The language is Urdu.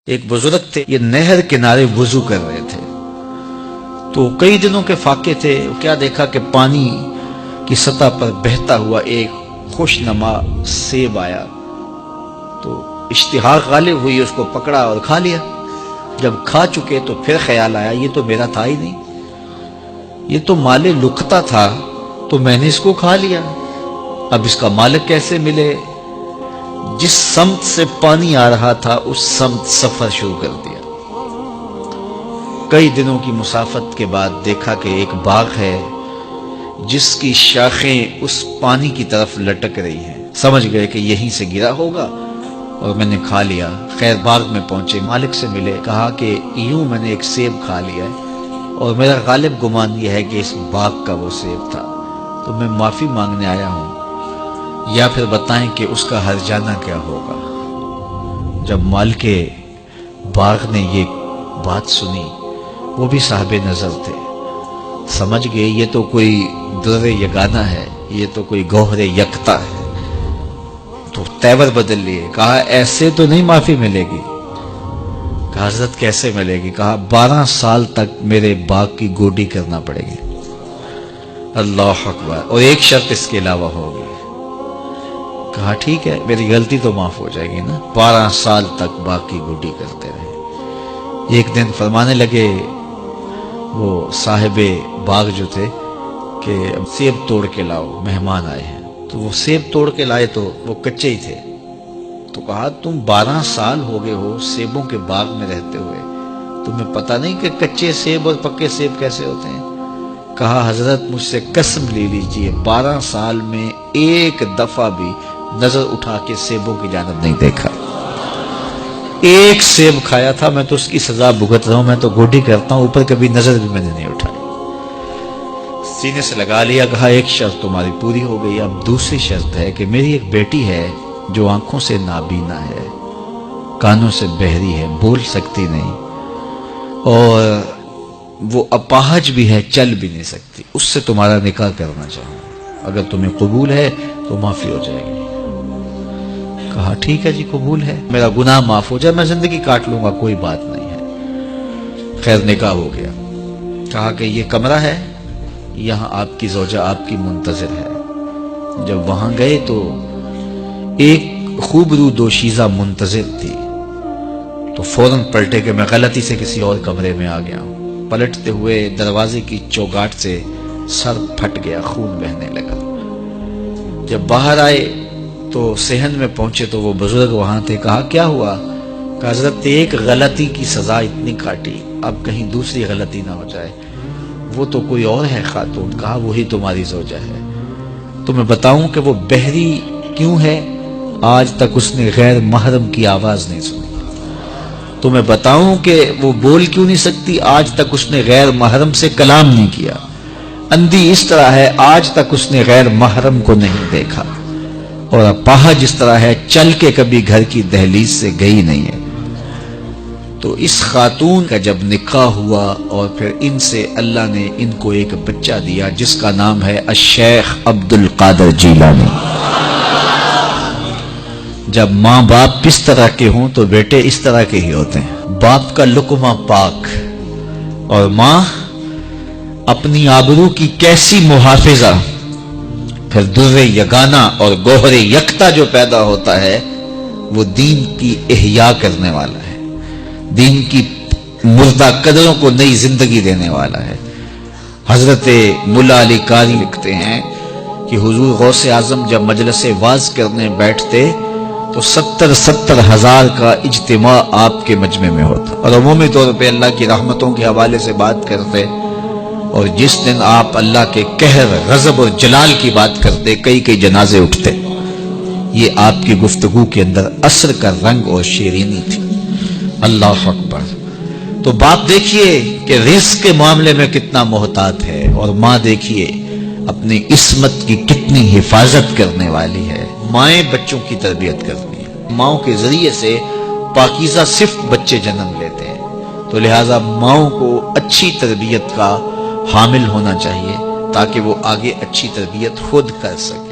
ایک بزرگ تھے، یہ نہر کنارے وضو کر رہے تھے، تو کئی دنوں کے فاقے تھے، کیا دیکھا کہ پانی کی سطح پر بہتا ہوا ایک خوش نما سیب آیا، تو اشتہا غالب ہوئی، اس کو پکڑا اور کھا لیا۔ جب کھا چکے تو پھر خیال آیا یہ تو میرا تھا ہی نہیں، یہ تو مال لقطہ تھا، تو میں نے اس کو کھا لیا، اب اس کا مالک کیسے ملے؟ جس سمت سے پانی آ رہا تھا اس سمت سفر شروع کر دیا۔ کئی دنوں کی مسافت کے بعد دیکھا کہ ایک باغ ہے جس کی شاخیں اس پانی کی طرف لٹک رہی ہیں، سمجھ گئے کہ یہیں سے گرا ہوگا اور میں نے کھا لیا۔ خیر باغ میں پہنچے، مالک سے ملے، کہا کہ یوں میں نے ایک سیب کھا لیا ہے اور میرا غالب گمان یہ ہے کہ اس باغ کا وہ سیب تھا، تو میں معافی مانگنے آیا ہوں، یا پھر بتائیں کہ اس کا ہرجانہ کیا ہوگا۔ جب مالک باغ نے یہ بات سنی، وہ بھی صاحب نظر تھے، سمجھ گئے یہ تو کوئی در یگانہ ہے، یہ تو کوئی گوہر یکتا ہے، تو تیور بدل لیے، کہا ایسے تو نہیں معافی ملے گی۔ کہا حضرت کیسے ملے گی؟ کہا 12 سال تک میرے باغ کی گوڈی کرنا پڑے گی۔ اللہ اکبر، اور ایک شرط اس کے علاوہ ہوگی۔ کہا ٹھیک ہے، میری غلطی تو معاف ہو جائے گی نا۔ 12 سال تک باغ کی گوڈی کرتے رہے۔ ایک دن فرمانے لگے وہ صاحب باغ جو تھے کہ سیب توڑ کے لاؤ، مہمان آئے ہیں، تو وہ سیب توڑ کے لائے تو وہ کچے ہی تھے، تو کہا تم 12 سال ہو گئے ہو سیبوں کے باغ میں رہتے ہوئے، تمہیں پتہ نہیں کہ کچے سیب اور پکے سیب کیسے ہوتے ہیں؟ کہا حضرت مجھ سے قسم لے لیجئے 12 سال میں ایک دفعہ بھی نظر اٹھا کے سیبوں کی جانب نہیں دیکھا۔ ایک سیب کھایا تھا، میں تو اس کی سزا بھگت رہا ہوں، میں تو گوڈی کرتا ہوں، اوپر کبھی نظر بھی میں نے نہیں اٹھائی۔ سینے سے لگا لیا، کہا ایک شرط تمہاری پوری ہو گئی، اب دوسری شرط ہے کہ میری ایک بیٹی ہے جو آنکھوں سے نابینا ہے، کانوں سے بہری ہے، بول سکتی نہیں، اور وہ اپاہج بھی ہے، چل بھی نہیں سکتی، اس سے تمہارا نکاح کرنا چاہوں، اگر تمہیں قبول ہے تو معافی ہو جائے گی۔ کہا ٹھیک ہے جی قبول ہے، میرا گناہ معاف ہو جائے، میں زندگی کاٹ لوں گا، کوئی بات نہیں ہے۔ خیر نکاح ہو گیا۔ کہا کہ یہ کمرہ ہے، یہاں آپ کی زوجہ آپ کی منتظر ہے۔ جب وہاں گئے تو ایک خوبرو دوشیزہ منتظر تھی، تو فوراً پلٹے کہ میں غلطی سے کسی اور کمرے میں آ گیا ہوں۔ پلٹتے ہوئے دروازے کی چوگاٹ سے سر پھٹ گیا، خون بہنے لگا۔ جب باہر آئے تو صحن میں پہنچے تو وہ بزرگ وہاں تھے۔ کہا کیا ہوا؟ کہ حضرت ایک غلطی کی سزا اتنی کاٹی، اب کہیں دوسری غلطی نہ ہو جائے، وہ تو کوئی اور ہے خاتون۔ کہا وہی تمہاری زوجہ ہے۔ تو میں بتاؤں کہ وہ بہری کیوں ہے؟ آج تک اس نے غیر محرم کی آواز نہیں سنی۔ تو میں بتاؤں کہ وہ بول کیوں نہیں سکتی؟ آج تک اس نے غیر محرم سے کلام نہیں کیا۔ اندھی اس طرح ہے، آج تک اس نے غیر محرم کو نہیں دیکھا، اور اپاہج جس طرح ہے، چل کے کبھی گھر کی دہلیز سے گئی نہیں ہے۔ تو اس خاتون کا جب نکاح ہوا اور پھر ان سے اللہ نے ان کو ایک بچہ دیا جس کا نام ہے الشیخ عبد القادر جیلانی۔ جب ماں باپ اس طرح کے ہوں تو بیٹے اس طرح کے ہی ہوتے ہیں، باپ کا لقمہ پاک، اور ماں اپنی آبرو کی کیسی محافظہ، پھر در یگانہ اور گوہر یکتا جو پیدا ہوتا ہے وہ دین کی احیاء کرنے والا ہے، دین کی مردہ قدروں کو نئی زندگی دینے والا ہے۔ حضرت ملا علی قاری لکھتے ہیں کہ حضور غوث اعظم جب مجلس واعظ کرنے بیٹھتے تو 70 ہزار کا اجتماع آپ کے مجمع میں ہوتا، اور عمومی طور پہ اللہ کی رحمتوں کے حوالے سے بات کرتے، اور جس دن آپ اللہ کے قہر، غضب اور جلال کی بات کرتے کئی جنازے اٹھتے۔ یہ آپ کی گفتگو کے اندر عصر کا رنگ اور شیرینی تھی۔ اللہ اکبر۔ تو باپ دیکھیے کہ رزق کے معاملے میں کتنا محتاط ہے، اور ماں دیکھیے اپنی عصمت کی کتنی حفاظت کرنے والی ہے۔ مائیں بچوں کی تربیت کرتی ہیں، ماؤں کے ذریعے سے پاکیزہ صرف بچے جنم لیتے ہیں، تو لہٰذا ماؤں کو اچھی تربیت کا حامل ہونا چاہیے تاکہ وہ آگے اچھی تربیت خود کر سکے۔